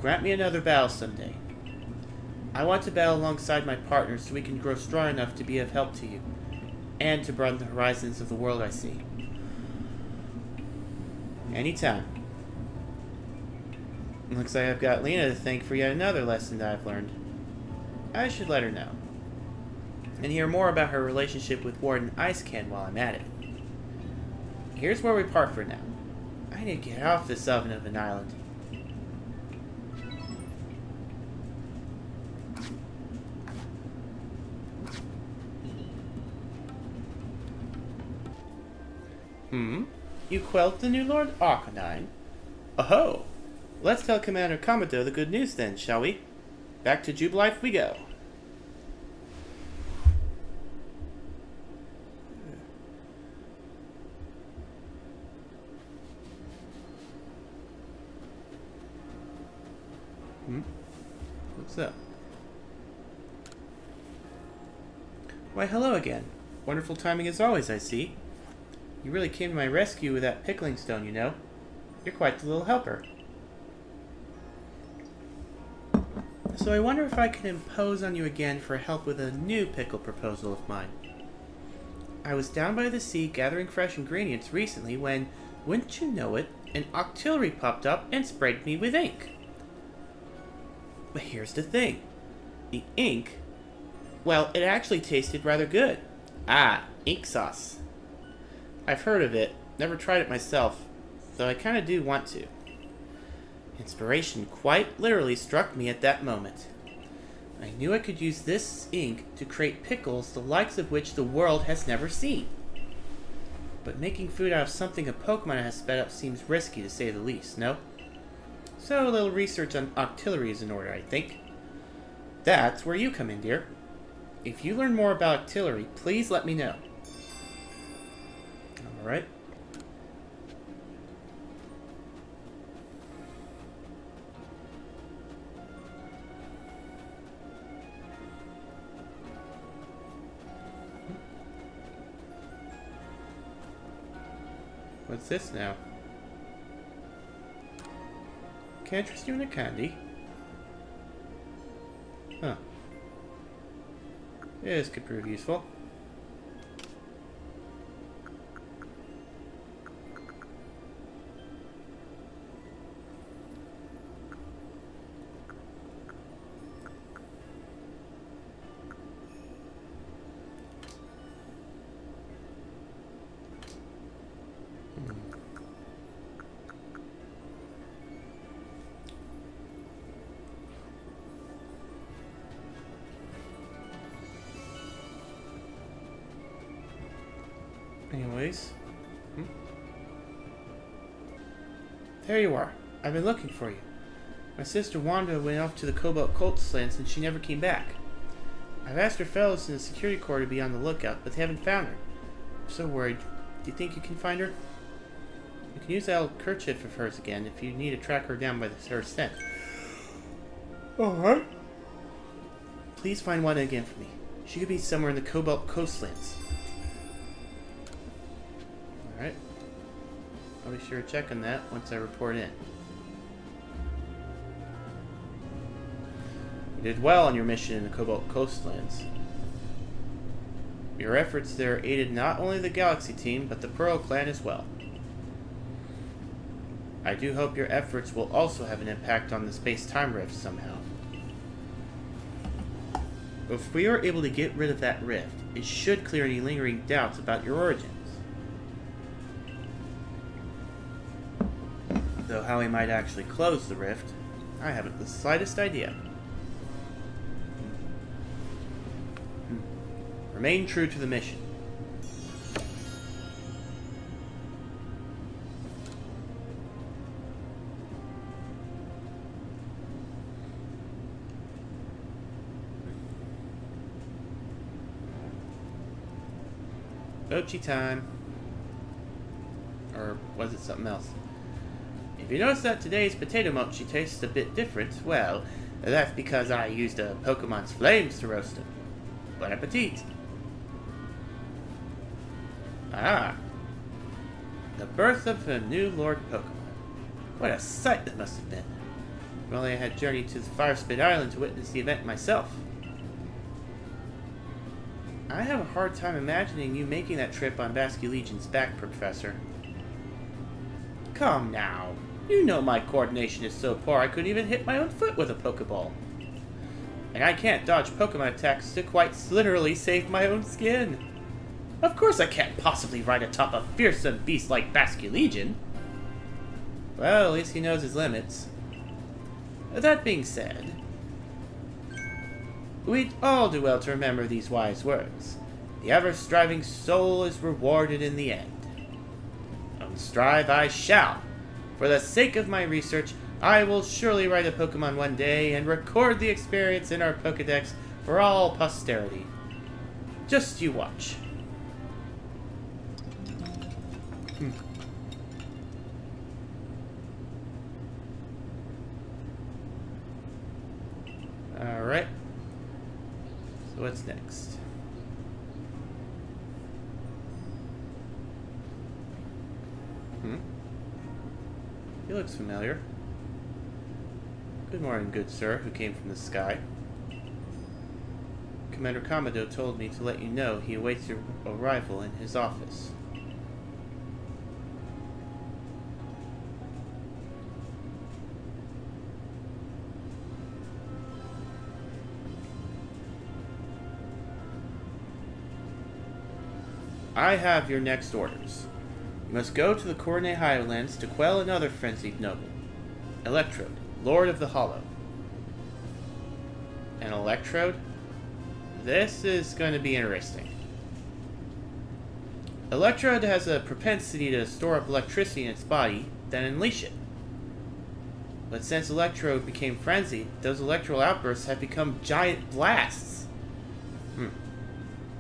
grant me another battle someday. I want to battle alongside my partners so we can grow strong enough to be of help to you, and to broaden the horizons of the world I see. Anytime. Looks like I've got Lena to thank for yet another lesson that I've learned. I should let her know, and hear more about her relationship with Warden Icecan while I'm at it. Here's where we part for now. I need to get off this oven of an island. You quelled the new Lord Arcanine? Oh-ho! Let's tell Commander Kamado the good news then, shall we? Back to Jubilife we go. What's up? Why, hello again. Wonderful timing as always, I see. You really came to my rescue with that pickling stone, you know. You're quite the little helper. So I wonder if I could impose on you again for help with a new pickle proposal of mine. I was down by the sea gathering fresh ingredients recently when, wouldn't you know it, an octillery popped up and sprayed me with ink. But here's the thing. The ink, well, it actually tasted rather good. Ah, ink sauce. I've heard of it, never tried it myself, though I kinda do want to. Inspiration quite literally struck me at that moment. I knew I could use this ink to create pickles the likes of which the world has never seen. But making food out of something a Pokemon has sped up seems risky to say the least, no? So a little research on octillery is in order, I think. That's where you come in, dear. If you learn more about octillery, please let me know. Alright. What's this now? Can't trust you in a candy? Huh. Yeah, this could prove useful. Anyways. There you are. I've been looking for you. My sister Wanda went off to the Cobalt Coastlands and she never came back. I've asked her fellows in the security corps to be on the lookout, but they haven't found her. I'm so worried. Do you think you can find her? You can use that old kerchief of hers again if you need to track her down by her scent. Alright. Please find Wanda again for me. She could be somewhere in the Cobalt Coastlands. Alright. I'll be sure to check on that once I report in. You did well on your mission in the Cobalt Coastlands. Your efforts there aided not only the Galaxy team, but the Pearl Clan as well. I do hope your efforts will also have an impact on the space-time rift somehow. If we are able to get rid of that rift, it should clear any lingering doubts about your origins. Though how we might actually close the rift, I haven't the slightest idea. Remain true to the mission. Mochi time. Or was it something else? If you notice that today's potato mochi tastes a bit different, well, that's because I used a Pokemon's flames to roast it. Bon appetit! Ah! The birth of a new Lord Pokemon. What a sight that must have been. Well, I had journeyed to the Firespit Island to witness the event myself. I have a hard time imagining you making that trip on Basculegion's back, Professor. Come now. You know my coordination is so poor I couldn't even hit my own foot with a Pokeball. And I can't dodge Pokemon attacks to quite literally save my own skin. Of course I can't possibly ride atop a fearsome beast like Basculegion. Well, at least he knows his limits. That being said, we'd all do well to remember these wise words. The ever-striving soul is rewarded in the end. And strive I shall. For the sake of my research, I will surely ride a Pokemon one day and record the experience in our Pokedex for all posterity. Just you watch. Alright. So what's next? He looks familiar. Good morning, good sir, who came from the sky. Commander Kamado told me to let you know he awaits your arrival in his office. I have your next orders. You must go to the Corne Highlands to quell another frenzied noble. Electrode, Lord of the Hollow. An Electrode? This is going to be interesting. Electrode has a propensity to store up electricity in its body, then unleash it. But since Electrode became frenzied, those electrical outbursts have become giant blasts.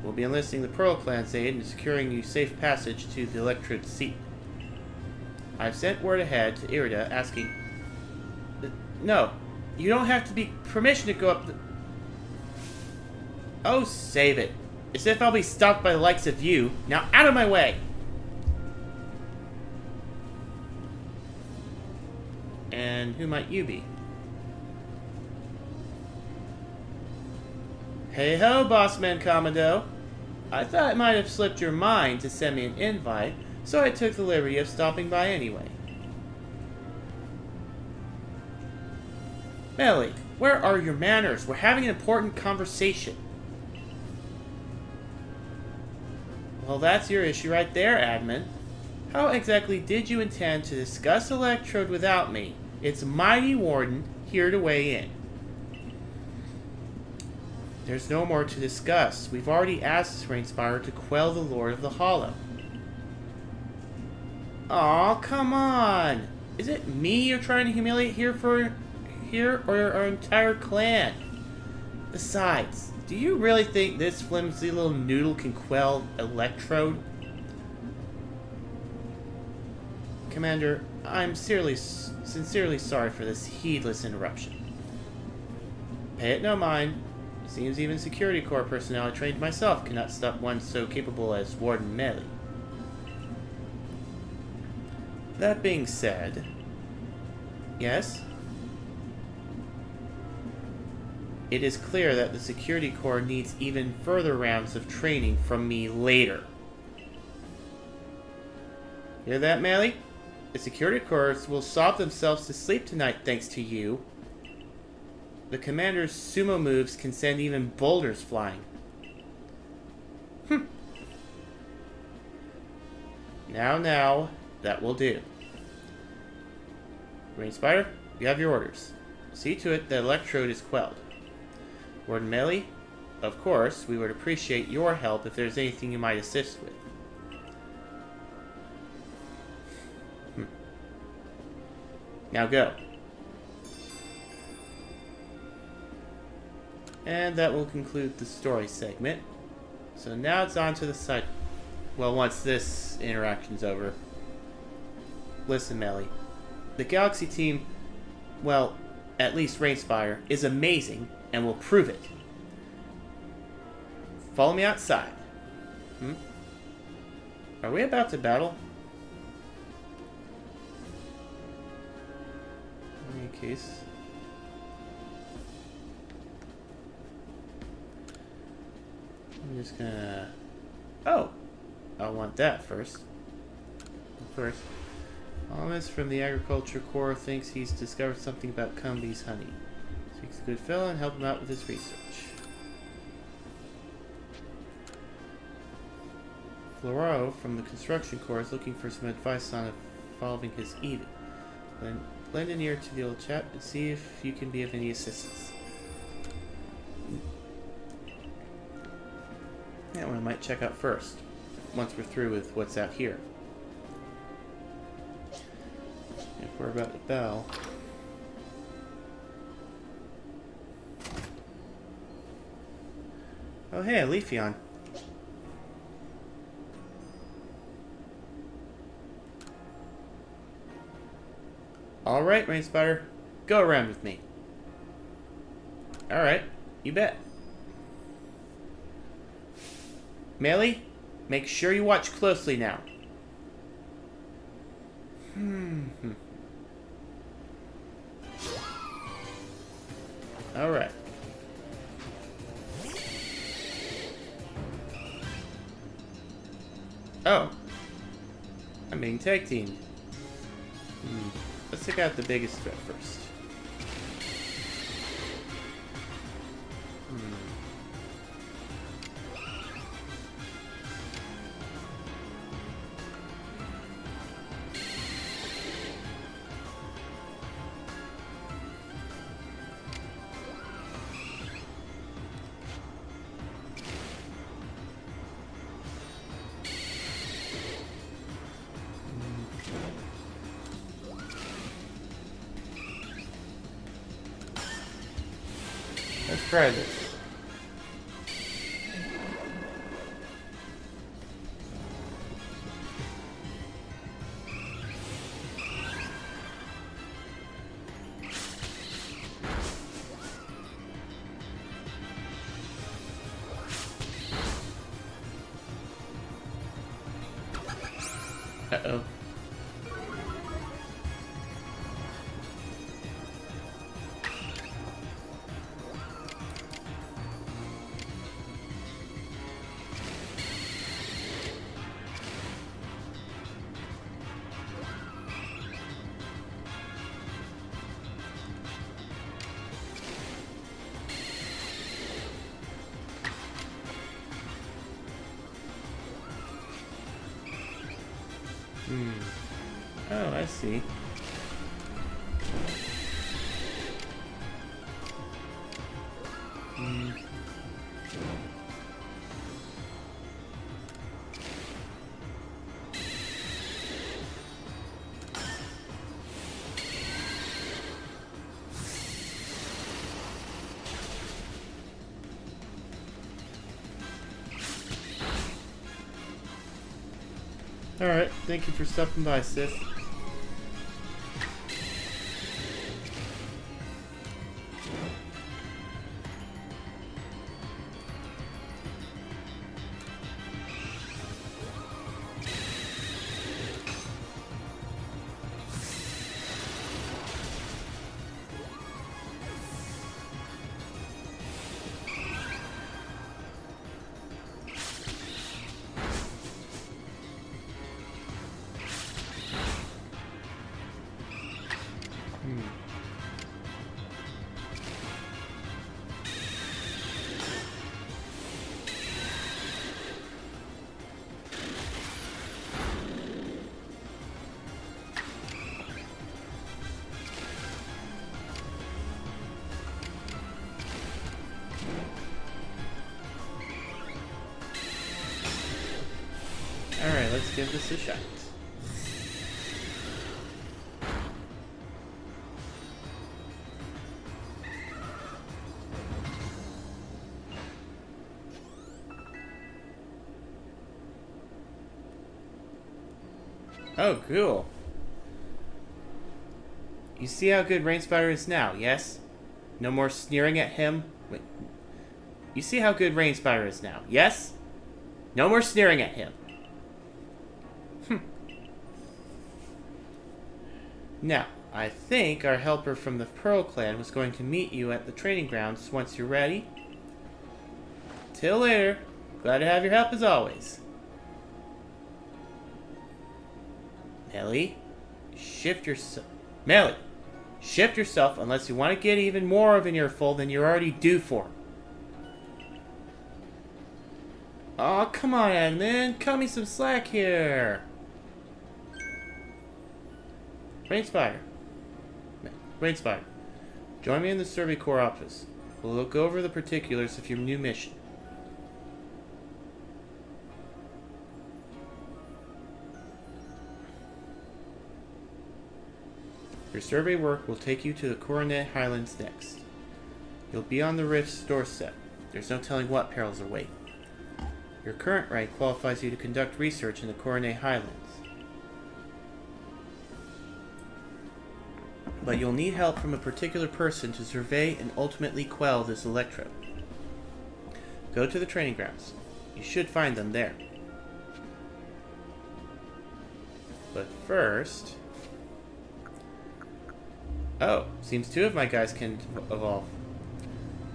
We'll be enlisting the Pearl Clan's aid in securing you safe passage to the Electrode seat. I've sent word ahead to Irida asking... No, you don't have to be permission to go up the... Oh, save it. As if I'll be stopped by the likes of you. Now out of my way! And who might you be? Hey-ho, Bossman Kamado. I thought it might have slipped your mind to send me an invite, so I took the liberty of stopping by anyway. Melly, where are your manners? We're having an important conversation. Well, that's your issue right there, admin. How exactly did you intend to discuss Electrode without me? It's Mighty Warden here to weigh in. There's no more to discuss. We've already asked Rainspire to quell the Lord of the Hollow. Aw, come on! Is it me you're trying to humiliate here or our entire clan? Besides, do you really think this flimsy little noodle can quell Electrode? Commander, I'm sincerely sorry for this heedless interruption. Pay it no mind. Seems even Security Corps personnel I trained myself cannot stop one so capable as Warden Melly. That being said... Yes? It is clear that the Security Corps needs even further rounds of training from me later. Hear that, Melly? The Security Corps will sob themselves to sleep tonight thanks to you. The commander's sumo moves can send even boulders flying. Now, that will do. Rainspire, you have your orders. See to it that Electrode is quelled. Warden Melly, of course, we would appreciate your help if there's anything you might assist with. Now go. And that will conclude the story segment. So now it's on to the side. Well, once this interaction's over. Listen, Melly. The Galaxy team, well, at least Rainspire, is amazing and will prove it. Follow me outside. Are we about to battle? In any case... I'm just gonna... Oh! I'll want that first. Of course. Almost from the Agriculture Corps thinks he's discovered something about Cumby's honey. Speaks a good fellow and help him out with his research. Floro from the Construction Corps is looking for some advice on evolving his Eden. Lend an ear to the old chap and see if you can be of any assistance. That one I might check out first, once we're through with what's out here. If we're about the bell. Oh hey, a Leafeon. Alright, Rain Spider. Go around with me. Alright, you bet. Melee, make sure you watch closely now. Alright. Oh. I'm being tag teamed. Let's take out the biggest threat first. Let's try this. Uh-oh. Oh, I see. Alright, thank you for stopping by, Sith. Alright, let's give this a shot. Oh, cool. You see how good Rain Spider is now, yes? No more sneering at him? Wait. You see how good Rain Spider is now, yes? No more sneering at him. Now, I think our helper from the Pearl Clan was going to meet you at the training grounds once you're ready. Till later. Glad to have your help as always. Melly, shift yourself. Melly, shift yourself unless you want to get even more of an earful than you're already due for. Oh, come on, admin. Cut me some slack here. Rain Spider. Join me in the Survey Corps office. We'll look over the particulars of your new mission. Your survey work will take you to the Coronet Highlands next. You'll be on the Rift's doorstep. There's no telling what perils await. Your current rank qualifies you to conduct research in the Coronet Highlands. But you'll need help from a particular person to survey and ultimately quell this electrode. Go to the training grounds. You should find them there. But first... Oh, seems two of my guys can evolve.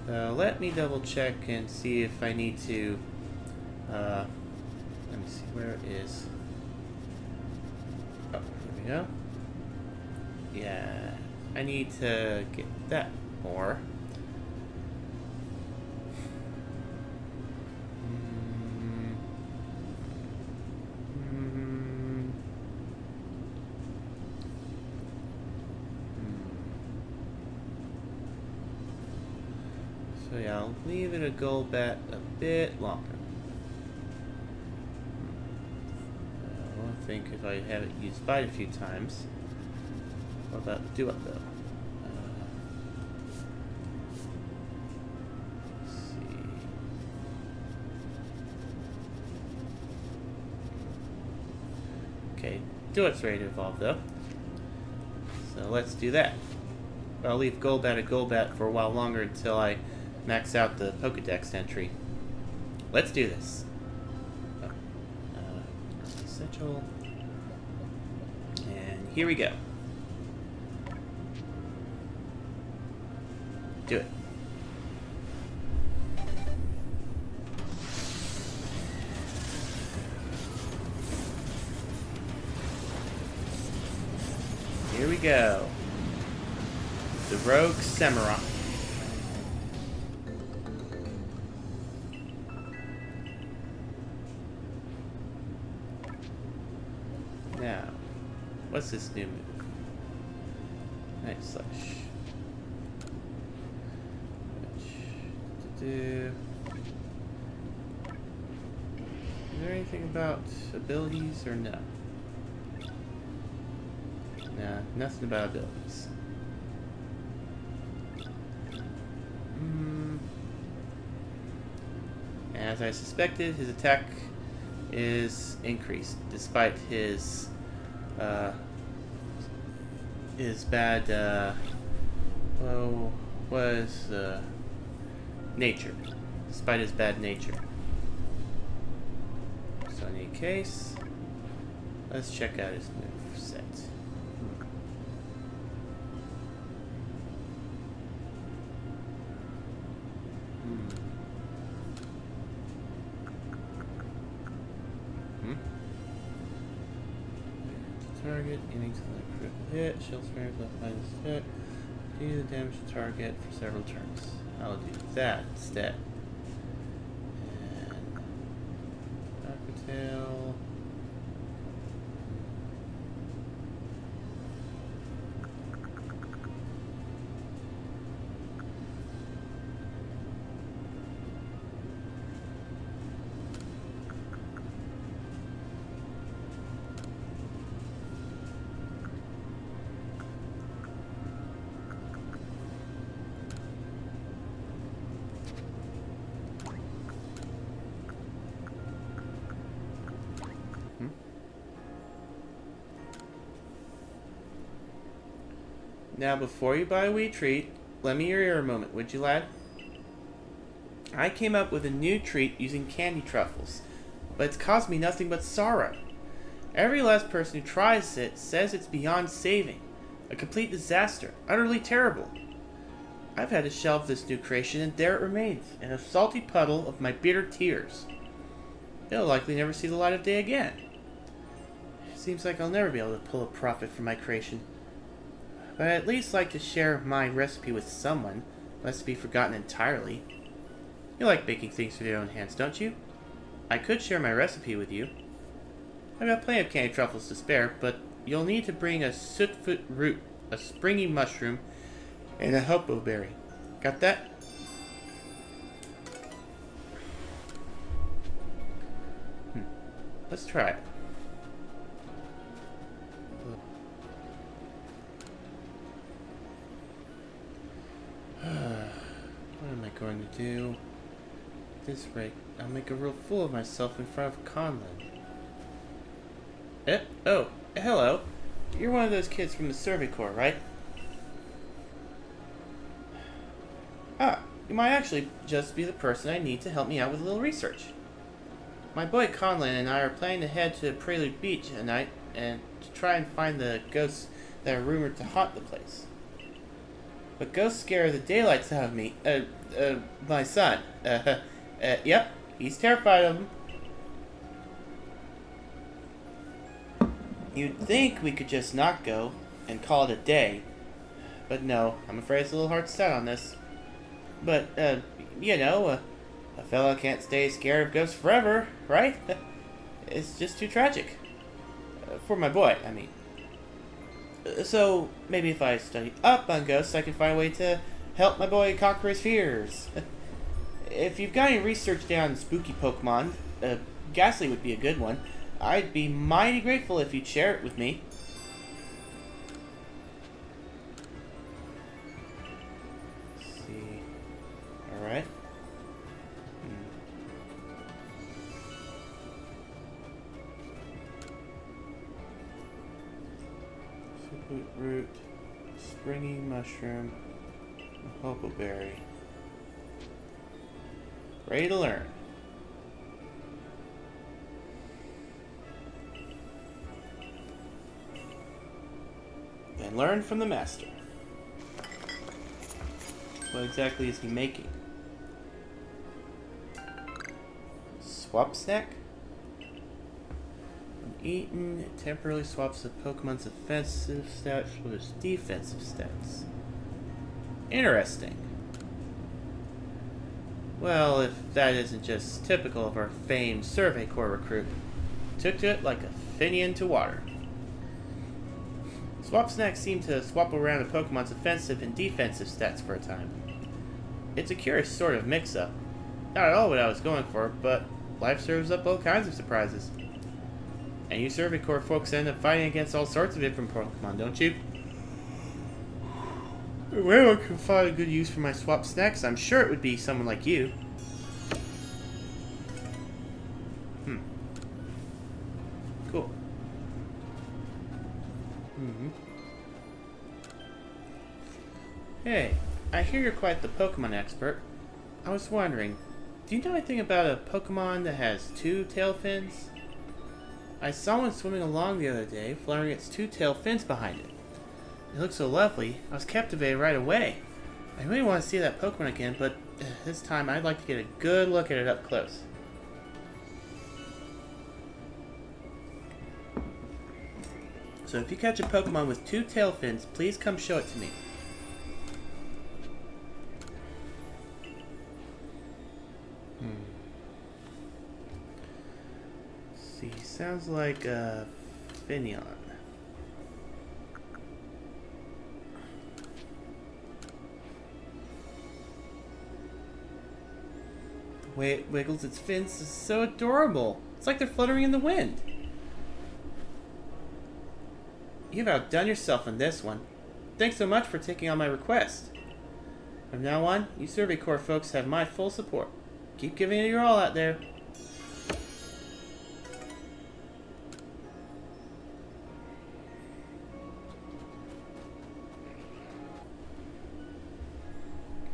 Let me double check and see if I need to... let me see, where it is. Oh, here we go. Yeah, I need to get that more. So yeah, I'll leave it a gold bat a bit longer. I think if I have it used by a few times. What about the do-up though? Let's see. Okay, do-up's ready to evolve though. So let's do that. But I'll leave Golbat a Golbat for a while longer until I max out the Pokedex entry. Let's do this. Essential. And here we go. Do it. Here we go. The Rogue Samurai. Now, what's this new move? Night Slash. Is there anything about abilities or no? Nah, nothing about abilities. As I suspected, his attack is increased despite his bad nature. Despite his bad nature. So in any case, let's check out his move set. Target, aiming to the critical hit, shield spare left behind the hit. Do the damage to target for several turns. I'll do that instead. And Dark Tail. Now, before you buy a wee treat, lend me your ear a moment, would you, lad? I came up with a new treat using candy truffles, but it's caused me nothing but sorrow. Every last person who tries it says it's beyond saving. A complete disaster, utterly terrible. I've had to shelve this new creation, and there it remains, in a salty puddle of my bitter tears. it'll likely never see the light of day again. Seems like I'll never be able to pull a profit from my creation. But I'd at least like to share my recipe with someone, lest it be forgotten entirely. You like baking things with your own hands, don't you? I could share my recipe with you. I've got plenty of candy truffles to spare, but you'll need to bring a sootfoot root, a springy mushroom, and a humpberry. Got that? Let's try it. What am I going to do? At this rate, I'll make a real fool of myself in front of Conlon. Oh, hello. You're one of those kids from the Survey Corps, right? Ah, you might actually just be the person I need to help me out with a little research. My boy Conlon and I are planning to head to Prelude Beach at night and to try and find the ghosts that are rumored to haunt the place. But ghosts scare the daylights out of me. My son. Yep, he's terrified of them. You'd think we could just not go and call it a day. But no, I'm afraid it's a little hard to start on this. But, you know, a fella can't stay scared of ghosts forever, right? It's just too tragic. For my boy, I mean. So, maybe if I study up on ghosts, I can find a way to help my boy conquer his fears. If you've got any research down spooky Pokemon, Ghastly would be a good one. I'd be mighty grateful if you'd share it with me. Let's see. Alright. Root, springy mushroom, humpberry. Ready to learn. Then learn from the master. What exactly is he making? Swap snack? When eaten, it temporarily swaps the Pokemon's offensive stats with its defensive stats. Interesting. Well, if that isn't just typical of our famed Survey Corps recruit, took to it like a Finian to water. Swap snacks seem to swap around a Pokemon's offensive and defensive stats for a time. It's a curious sort of mix-up. Not at all what I was going for, but life serves up all kinds of surprises. And you Survey Corps folks end up fighting against all sorts of different Pokemon, don't you? If anyone can find a good use for my swap snacks, I'm sure it would be someone like you. Cool. Hey, I hear you're quite the Pokemon expert. I was wondering, do you know anything about a Pokemon that has two tail fins? I saw one swimming along the other day, fluttering its two tail fins behind it. It looked so lovely, I was captivated right away. I really want to see that Pokemon again, but this time I'd like to get a good look at it up close. So if you catch a Pokemon with two tail fins, please come show it to me. Let's see, sounds like a Finion. The way it wiggles its fins is so adorable. It's like they're fluttering in the wind. You've outdone yourself on this one. Thanks so much for taking on my request. From now on, you Survey Corps folks have my full support. Keep giving it your all out there.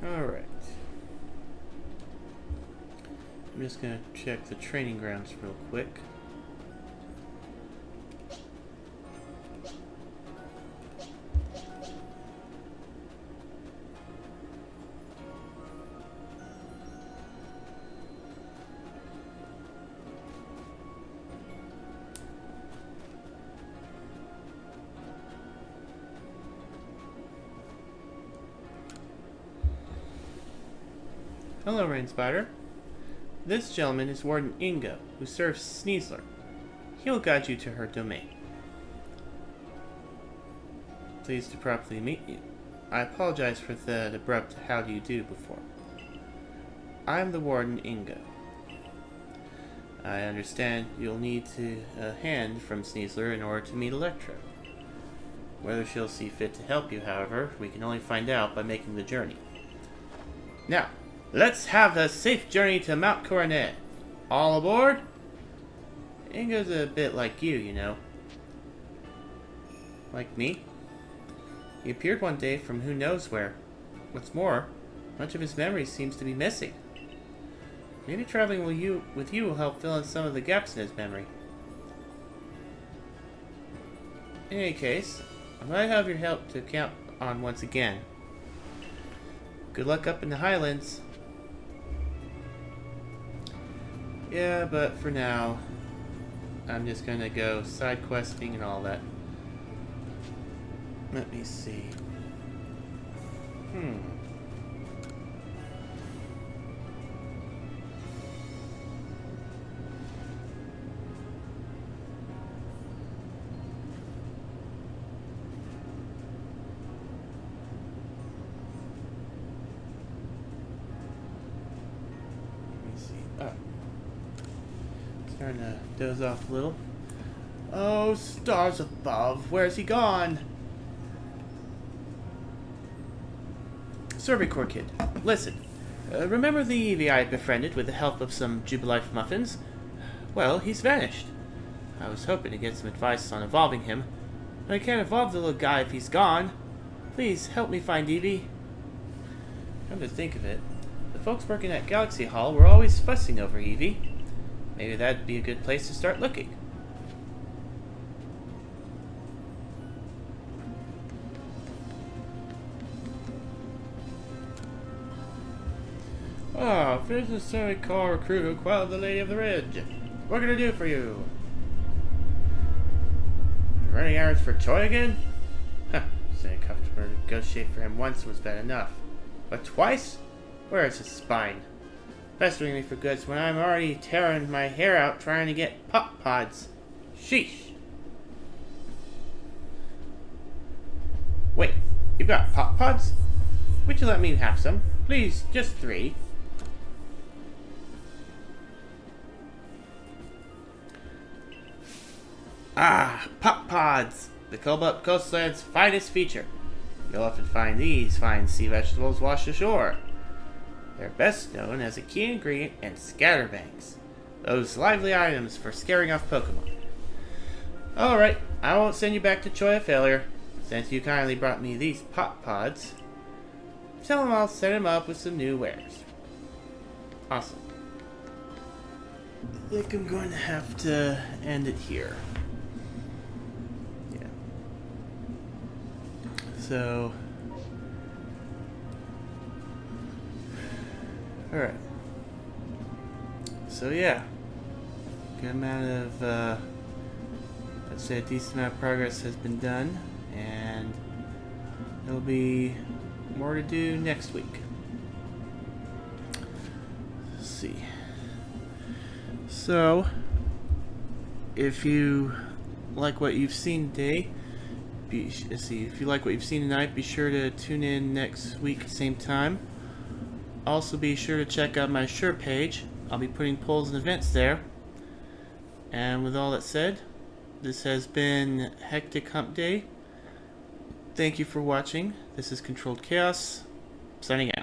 Alright. I'm just gonna check the training grounds real quick. Hello, Rain Spider. This gentleman is Warden Ingo, who serves Sneasler. He'll guide you to her domain. Pleased to properly meet you. I apologize for the abrupt how do you do before. I'm the Warden Ingo. I understand you'll need a hand from Sneasler in order to meet Electra. Whether she'll see fit to help you, however, we can only find out by making the journey. Now, let's have a safe journey to Mount Coronet. All aboard? Ingo's a bit like you know. Like me? He appeared one day from who knows where. What's more, much of his memory seems to be missing. Maybe traveling with you will help fill in some of the gaps in his memory. In any case, I might have your help to count on once again. Good luck up in the Highlands. Yeah, but for now, I'm just gonna go side questing and all that. Let me see. Starting to doze off a little. Oh, stars above. Where's he gone? Survey Corps kid, listen. Remember the Eevee I befriended with the help of some Jubilife muffins? Well, he's vanished. I was hoping to get some advice on evolving him, but I can't evolve the little guy if he's gone. Please help me find Eevee. Come to think of it, the folks working at Galaxy Hall were always fussing over Eevee. Maybe that'd be a good place to start looking. Ah, finish the Survey Corps recruit who quelled the Lady of the Ridge. What can I do for you? You're running errands for Choi again? Huh, saying a customer negotiate for him once was bad enough. But twice? Where is his spine? Pestering me for goods when I'm already tearing my hair out trying to get pop pods. Sheesh. Wait, you've got pop pods? Would you let me have some? Please, just 3. Ah, pop pods! The Cobalt Coastland's finest feature. You'll often find these fine sea vegetables washed ashore. They're best known as a key ingredient in scatterbangs, those lively items for scaring off Pokemon. Alright, I won't send you back to Choi a failure, since you kindly brought me these pop pods. Tell him I'll set him up with some new wares. Awesome. I think I'm going to have to end it here. Yeah. So... Alright. So yeah. Good amount of, let's say a decent amount of progress has been done, and there'll be more to do next week. Let's see. So, if you like what you've seen today, if you like what you've seen tonight, be sure to tune in next week, same time. Also be sure to check out my shirt page. I'll be putting polls and events there. And with all that said, this has been Hectic Hump Day. Thank you for watching. This is Controlled Chaos, signing out.